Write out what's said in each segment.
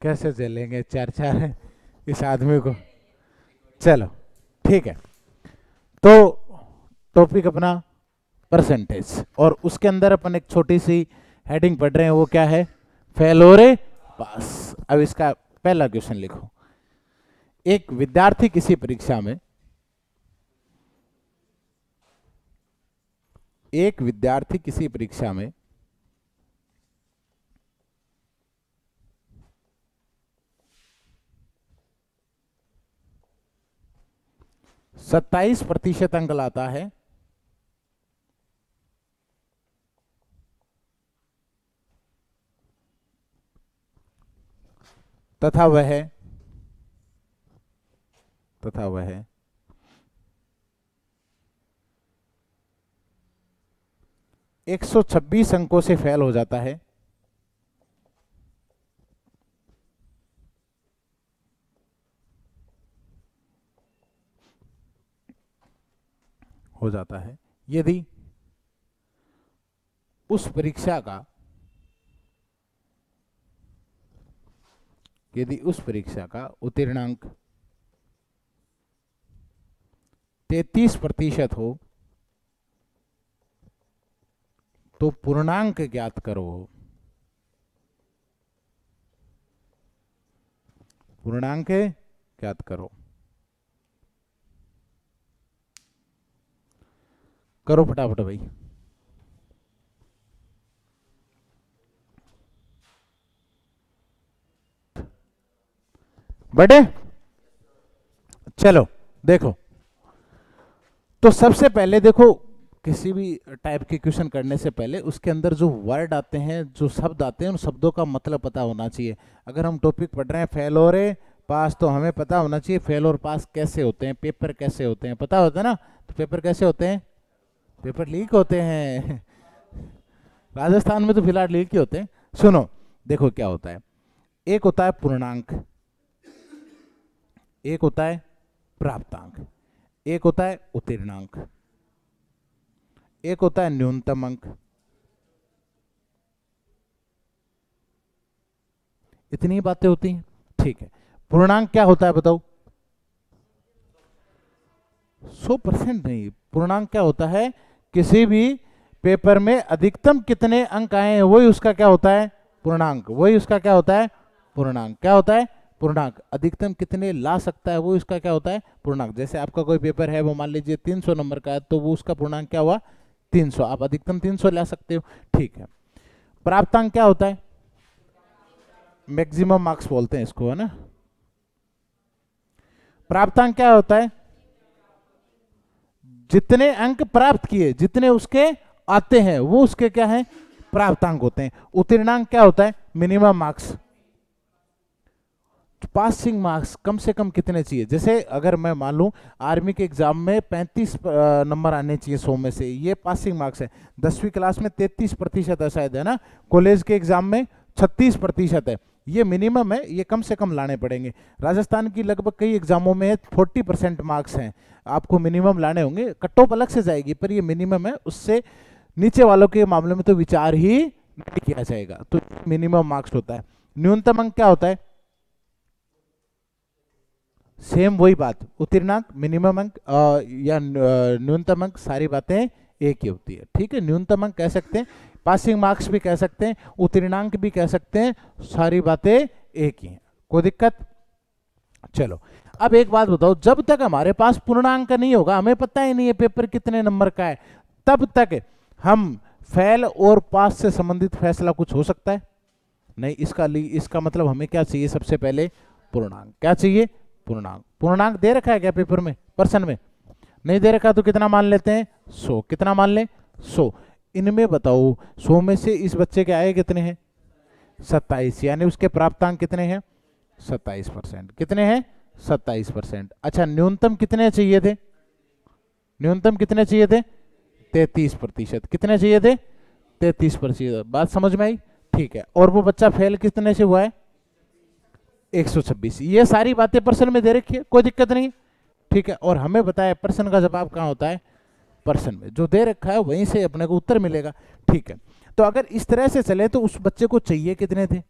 कैसे झेलेंगे चार चार इस आदमी को। चलो ठीक है, तो टॉपिक अपना परसेंटेज, और उसके अंदर अपन एक छोटी सी हेडिंग पढ़ रहे हैं, वो क्या है, फेल हो रे पास। अब इसका पहला क्वेश्चन लिखो। एक विद्यार्थी किसी परीक्षा में, एक विद्यार्थी किसी परीक्षा में 27% अंक लाता है, तथा वह 126 अंकों से फेल हो जाता है, यदि उस परीक्षा का, उत्तीर्णांक 33% हो तो पूर्णांक ज्ञात करो। पूर्णांक ज्ञात करो। करो फटाफट भाई। बड़े चलो देखो, तो सबसे पहले देखो, किसी भी टाइप के क्वेश्चन करने से पहले उसके अंदर जो वर्ड आते हैं, जो शब्द आते हैं, उन शब्दों का मतलब पता होना चाहिए। अगर हम टॉपिक पढ़ रहे हैं फेल और पास, तो हमें पता होना चाहिए फेल और पास कैसे होते हैं, पेपर कैसे होते हैं, पता होता है ना। तो पेपर कैसे होते हैं, पेपर लीक होते हैं। राजस्थान में तो फिलहाल लीक ही होते हैं। सुनो देखो क्या होता है, एक होता है पूर्णांक, एक होता है प्राप्तांक, एक होता है उत्तीर्णांक, एक होता है न्यूनतम अंक। इतनी बातें होती हैं, ठीक है। पूर्णांक क्या होता है बताओ? 100% नहीं, पूर्णांक क्या होता है, किसी भी पेपर में अधिकतम कितने अंक आए हैं वही उसका क्या होता है, पूर्णांक। वही उसका क्या होता है, पूर्णांक। क्या होता है, पूर्णांक। अधिकतम कितने ला सकता है वो उसका क्या होता है, पूर्णांक। जैसे आपका कोई पेपर है, वो मान लीजिए 300 नंबर का है, तो वो उसका पूर्णांक क्या हुआ, 300। आप अधिकतम 300 ला सकते हो, ठीक है। प्राप्तांक क्या होता है, मैक्सिमम मार्क्स बोलते हैं इसको, है ना। प्राप्तांक क्या होता है, जितने अंक प्राप्त किए, जितने उसके आते हैं वो उसके क्या है, प्राप्तांक होते हैं। उत्तीर्णांक क्या होता है, मिनिमम मार्क्स। पासिंग मार्क्स कम से कम कितने चाहिए, जैसे अगर मैं मान लूं आर्मी के एग्जाम में 35 नंबर आने चाहिए 100 में से, ये पासिंग मार्क्स है। 10वीं क्लास में 33% है शायद, है ना। कॉलेज के एग्जाम में 36% है। ये मिनिमम है, ये कम से कम लाने पड़ेंगे। राजस्थान की लगभग कई एग्जामों में 40% मार्क्स हैं, आपको मिनिमम लाने होंगे। कट ऑफ अलग से जाएगी, पर ये मिनिमम है। उससे नीचे वालों के मामले में तो विचार ही नहीं किया जाएगा। तो मिनिमम मार्क्स होता है। न्यूनतम अंक क्या होता है, सेम वही बात, उत्तीर्णांक, मिनिमम अंक या न्यूनतम अंक, सारी बातें एक ही होती है, ठीक है। न्यूनतम अंक कह सकते हैं, पासिंग मार्क्स भी कह सकते हैं, उत्तीर्णांक भी कह सकते हैं, सारी बातें एक ही हैं। कोई दिक्कत? चलो अब एक बात बताओ, जब तक हमारे पास पूर्णांक नहीं होगा, हमें पता ही नहीं है पेपर कितने नंबर का है, तब तक हम फेल और पास से संबंधित फैसला कुछ हो सकता है नहीं। इसका मतलब हमें क्या चाहिए, सबसे पहले पूर्णांक। क्या चाहिए, पूर्णांक। पूर्णांक दे रखा है क्या पेपर में, पर्सन में? नहीं दे रखा तो कितना मान लेते हैं, 100। कितना मान ले, 100। इनमें बताओ 100 में से इस बच्चे के आए कितने हैं, 27, यानी उसके प्राप्तांक कितने हैं, 27%। कितने हैं, 27%। अच्छा, न्यूनतम कितने चाहिए थे, न्यूनतम कितने चाहिए थे, 33%। कितने चाहिए थे, 33%। बात समझ में आई, ठीक है। और वो बच्चा फेल कितने से हुआ है, 126। ये सारी बातें पर्सन में दे रखी है, कोई दिक्कत नहीं, ठीक है। और हमें बताया पर्सन का जवाब कहाँ होता है, पर्सन में। जो दे रखा है वहीं से अपने को उत्तर मिलेगा, ठीक है। तो अगर इस तरह से चले तो उस बच्चे को चाहिए कितने थे,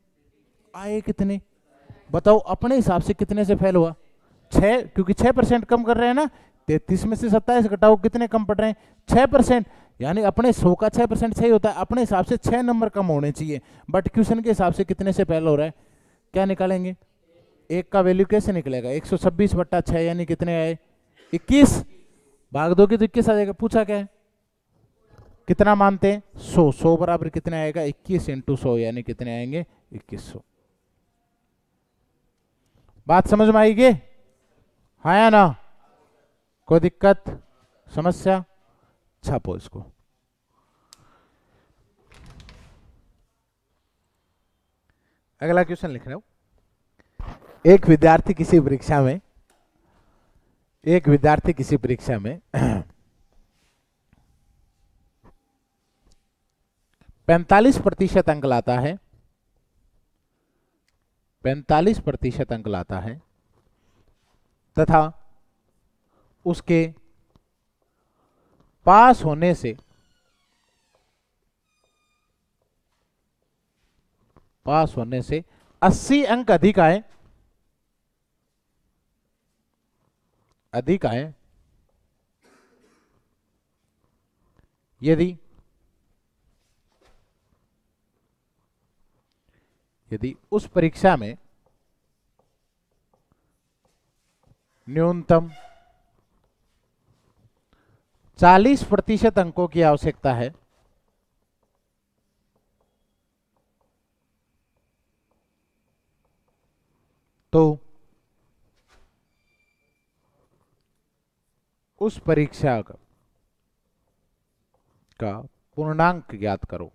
आए कितने, बताओ अपने हिसाब से कितने से फेल हुआ? 6, क्योंकि 6% कम कर रहे हैं ना। 33 में से 27 घटाओ, कितने कम पड़ रहे हैं? 6%। यानी अपने 100 का 6% सही होता है, अपने हिसाब से 6 नंबर कम होने चाहिए, बट क्वेश्चन के हिसाब से कितने से फेल हो रहा है? क्या निकालेंगे? एक का वैल्यू कैसे निकलेगा? 126/6 यानी कितने आए? 21। भाग दोगे तो 21 आ जाएगा। पूछा क्या है? कितना मानते हैं? 100। 100 बराबर कितने आएगा? 21 × 100 यानी कितने आएंगे? 2100। बात समझ में आएगी? हाँ या ना? कोई दिक्कत, समस्या? छापो इसको। अगला क्वेश्चन लिख रहा हूं। एक विद्यार्थी किसी परीक्षा में 45% अंक लाता है, 45% अंक लाता है तथा उसके पास होने से 80 अंक अधिक आए, यदि उस परीक्षा में न्यूनतम 40% अंकों की आवश्यकता है, तो उस परीक्षा का पूर्णांक ज्ञात करो।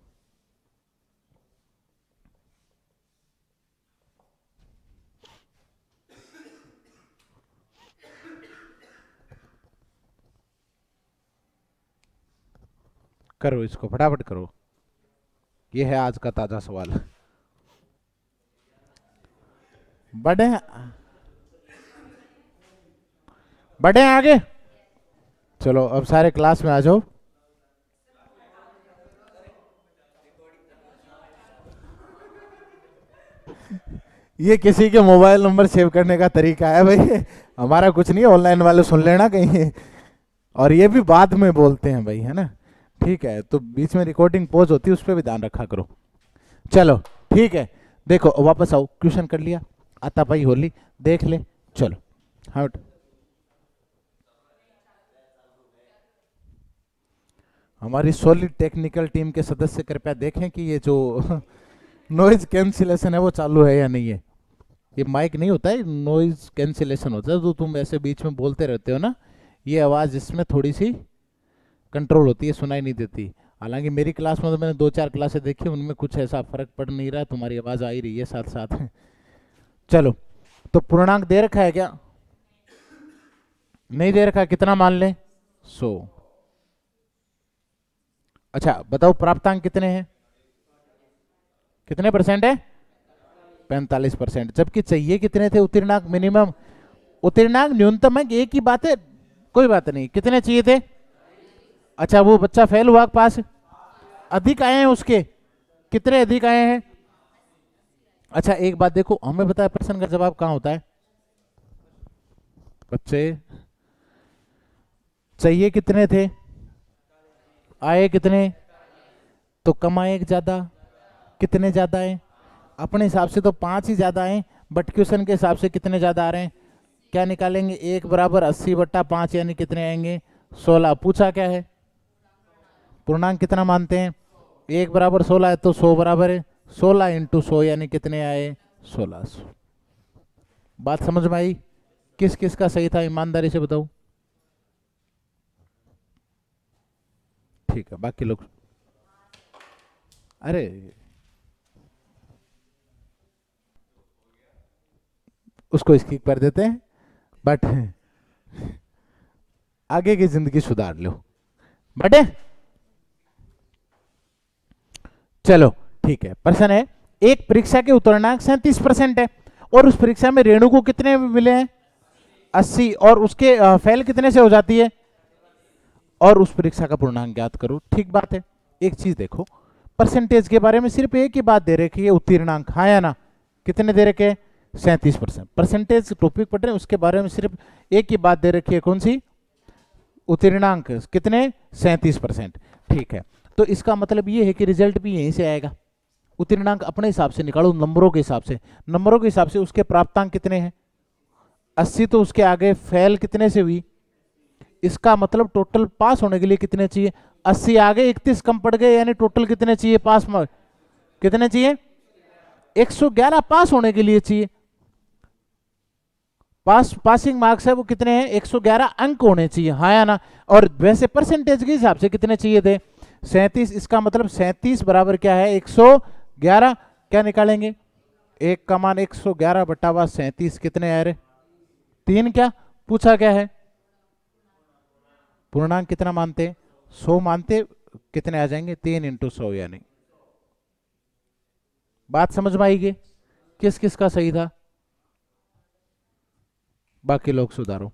करो इसको, फटाफट करो, यह है आज का ताजा सवाल। बढ़े आगे। चलो अब सारे क्लास में आ जाओ। ये किसी के मोबाइल नंबर सेव करने का तरीका है भाई, हमारा कुछ नहीं है, ऑनलाइन वाले सुन लेना कहीं। और ये भी बाद में बोलते हैं भाई, है ना? ठीक है, तो बीच में रिकॉर्डिंग पॉज होती है, उस पर भी ध्यान रखा करो। चलो ठीक है, देखो वापस आओ। क्वेश्चन कर लिया? आता भाई होली देख ले। चलो हाँ, हमारी सॉलिड टेक्निकल टीम के सदस्य कृपया देखें कि ये जो नॉइज कैंसिलेशन है वो चालू है या नहीं है। ये माइक नहीं होता है, नॉइज कैंसिलेशन होता है, तो तुम ऐसे बीच में बोलते रहते हो ना, ये आवाज़ इसमें थोड़ी सी कंट्रोल होती है, सुनाई नहीं देती। हालांकि मेरी क्लास में तो मैंने 2-4 क्लासें देखी, उनमें कुछ ऐसा फर्क पड़ नहीं रहा, तुम्हारी आवाज़ आ ही रही है साथ साथ। चलो, तो पूर्णांक दे रखा है क्या? नहीं दे रखा, कितना मान लें? 100। अच्छा बताओ प्राप्तांक कितने हैं? कितने परसेंट है? 45%। जबकि चाहिए कितने थे उत्तीर्णांक मिनिमम? उत्तीर्णांक न्यूनतम है, एक ही बात है, कोई बात नहीं। कितने चाहिए थे? अच्छा वो बच्चा फेल हुआ, पास अधिक आए हैं उसके, कितने अधिक आए हैं? अच्छा एक बात देखो, हमें बताया प्रश्न का जवाब कहां होता है? बच्चे चाहिए कितने थे, आए कितने? तो कम आए ज्यादा, कितने ज्यादा है? अपने हिसाब से तो 5 ही ज्यादा है, बट क्वेश्चन के हिसाब से कितने ज्यादा आ रहे हैं? क्या निकालेंगे? 1 बराबर 80/5 यानी कितने आएंगे? 16। पूछा क्या है? पूर्णांक कितना मानते हैं? 1 बराबर 16 है, तो 100 बराबर है 16 × 100 यानी कितने आए? 1600। बात समझ में आई? किस किस का सही था, ईमानदारी से बताओ। ठीक है, बाकी लोग अरे उसको स्किप कर देते हैं, बट आगे की जिंदगी सुधार लो बटे। चलो ठीक है, प्रश्न है, एक परीक्षा के उत्तीर्णांक 37% है और उस परीक्षा में रेणु को कितने मिले हैं? 80, और उसके फेल कितने से हो जाती है? और उस परीक्षा का पूर्णांक ज्ञात करो। ठीक बात है। एक चीज देखो, परसेंटेज के बारे में सिर्फ एक ही बात दे रखी है, उत्तीर्णांक, हाँ या ना? कितने दे रखे? 37%। परसेंटेज टॉपिक पढ़ रहे हैं, उसके बारे में सिर्फ एक ही बात दे रखी है, कौन सी? उत्तीर्णांक कितने? 37%। ठीक है, तो इसका मतलब ये है कि रिजल्ट भी यहीं से आएगा। उत्तीर्णांक अपने हिसाब से निकालो, नंबरों के हिसाब से। नंबरों के हिसाब से उसके प्राप्तांक कितने हैं? 80, तो उसके आगे फेल कितने से हुई? इसका मतलब टोटल पास होने के लिए कितने चाहिए? 80 आगे 31 कम पड़ गए, यानी टोटल कितने चाहिए पास में? कितने चाहिए? 111 पास होने के लिए चाहिए। पासिंग मार्क्स है वो कितने हैं? 111 अंक होने चाहिए, हाँ या ना? और वैसे परसेंटेज के हिसाब से कितने चाहिए थे? 37। इसका मतलब 37 बराबर क्या है? 111। क्या निकालेंगे? 1 का मान 111 बटा हुआ 37 कितने आ रहे? 3। क्या पूछा क्या है? पूर्णांक कितना मानते? 100 मानते। कितने आ जाएंगे? 3 × 100, यानी। बात समझ में आएगी? किस किस का सही था? बाकी लोग सुधारो।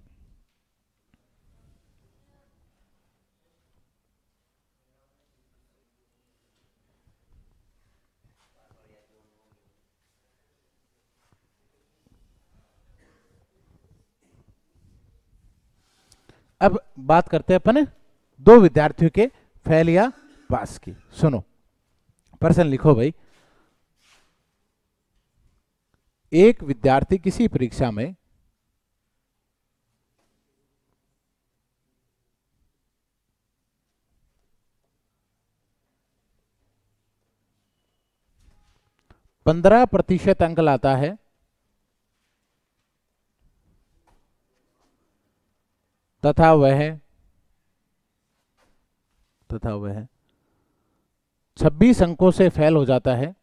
अब बात करते हैं अपन दो विद्यार्थियों के फेल या पास की। सुनो, प्रश्न लिखो भाई। एक विद्यार्थी किसी परीक्षा में पंद्रह प्रतिशत अंक लाता है तथा वह 26 अंकों से फेल हो जाता है,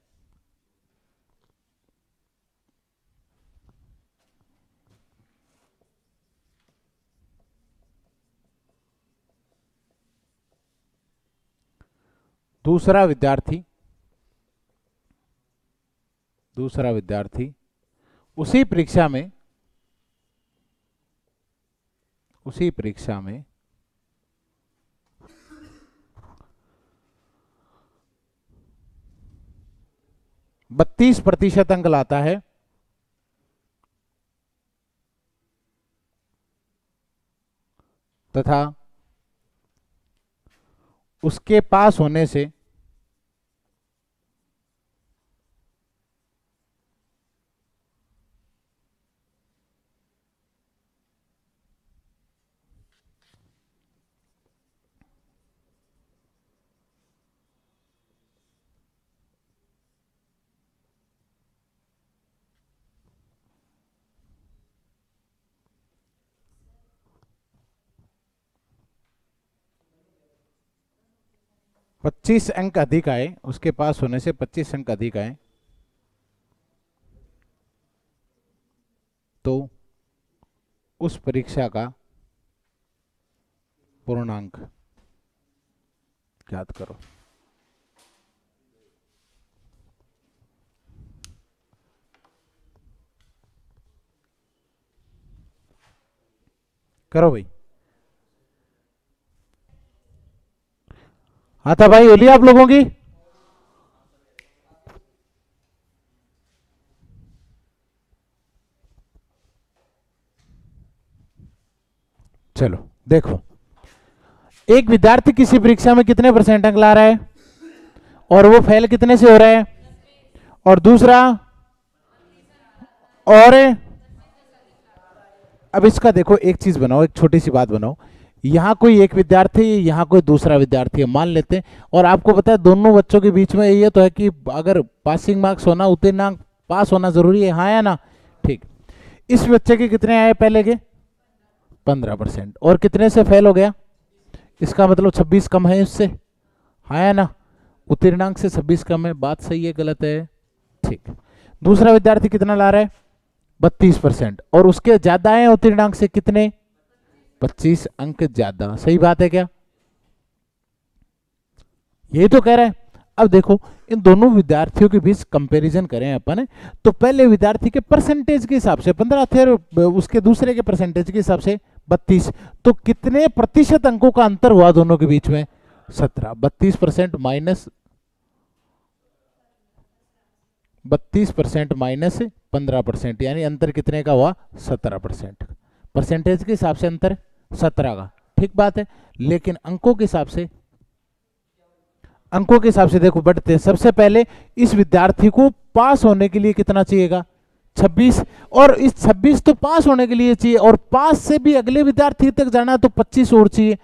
दूसरा विद्यार्थी उसी परीक्षा में 32% अंक लाता है तथा उसके पास होने से पच्चीस अंक अधिक आए, उसके पास होने से 25 अंक अधिक आए, तो उस परीक्षा का पूर्णांक याद करो। करो भाई। हाँ था भाई, होली आप लोगों की। चलो देखो, एक विद्यार्थी किसी परीक्षा में कितने परसेंट अंक ला रहा है और वो फेल कितने से हो रहा है? और दूसरा, और अब इसका देखो एक चीज बनाओ, एक छोटी सी बात बनाओ। यहां कोई एक विद्यार्थी, यहां कोई दूसरा विद्यार्थी है, मान लेते हैं। और आपको पता है दोनों बच्चों के बीच में ये तो है कि अगर पासिंग मार्क्स होना, उत्तीर्णांक पास होना जरूरी है, हाँ या ना? ठीक। इस बच्चे के कितने आए पहले के? 15%। और कितने से फेल हो गया? इसका मतलब 26 कम है उससे, हाँ या ना? उत्तीर्णांक से 26 कम है। बात सही है गलत है? ठीक। दूसरा विद्यार्थी कितना ला रहा है? 32%। और उसके ज्यादा है उत्तीर्णांक से कितने? 25 अंक ज्यादा। सही बात है क्या? यही तो कह रहा है। अब देखो, इन दोनों विद्यार्थियों के बीच कंपैरिजन करें अपन, तो पहले विद्यार्थी के परसेंटेज के हिसाब से 15 थे, उसके दूसरे के परसेंटेज के हिसाब से 32। तो कितने प्रतिशत अंकों का अंतर हुआ दोनों के बीच में? 17। 32% माइनस 32% माइनस 15%, यानी अंतर कितने का हुआ? 17%। परसेंटेज के हिसाब से अंतर 17 का, ठीक बात है। लेकिन अंकों के हिसाब से, अंकों के हिसाब से देखो बढ़ते हैं। सबसे पहले इस विद्यार्थी को पास होने के लिए कितना चाहिएगा? 26, और इस 26 तो पास होने के लिए चाहिए, और पास से भी अगले विद्यार्थी तक जाना है तो 25 और चाहिए।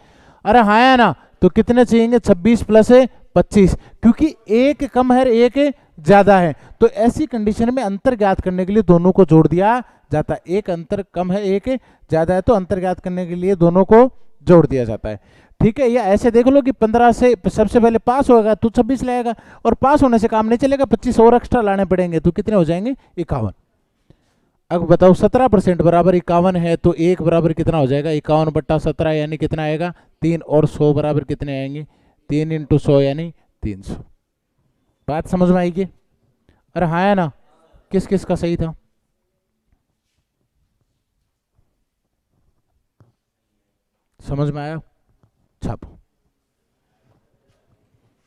अरे हाँ है ना, तो कितने चाहिए? 26 प्लस 25, क्योंकि एक कम है एक ज्यादा है। तो ऐसी कंडीशन में अंतर ज्ञात करने के लिए दोनों को जोड़ दिया जाता है। एक अंतर कम है एक ज्यादा है, तो अंतर ज्ञात करने के लिए दोनों को जोड़ दिया जाता है, ठीक है। या ऐसे देख लो कि 15 से सबसे पहले पास होगा तो 26 लाएगा, और पास होने से काम नहीं चलेगा, 25 और एक्स्ट्रा लाने पड़ेंगे, तो कितने हो जाएंगे? 51। अब बताओ 17% बराबर 51 है, तो 1 बराबर कितना हो जाएगा? 51/17, यानी कितना आएगा? 3, और 100 बराबर कितने आएंगे? 3 × 100 यानी 300। बात समझ में आएगी? अरे हाँ है ना, किस किस का सही था? समझ में आया? छापो।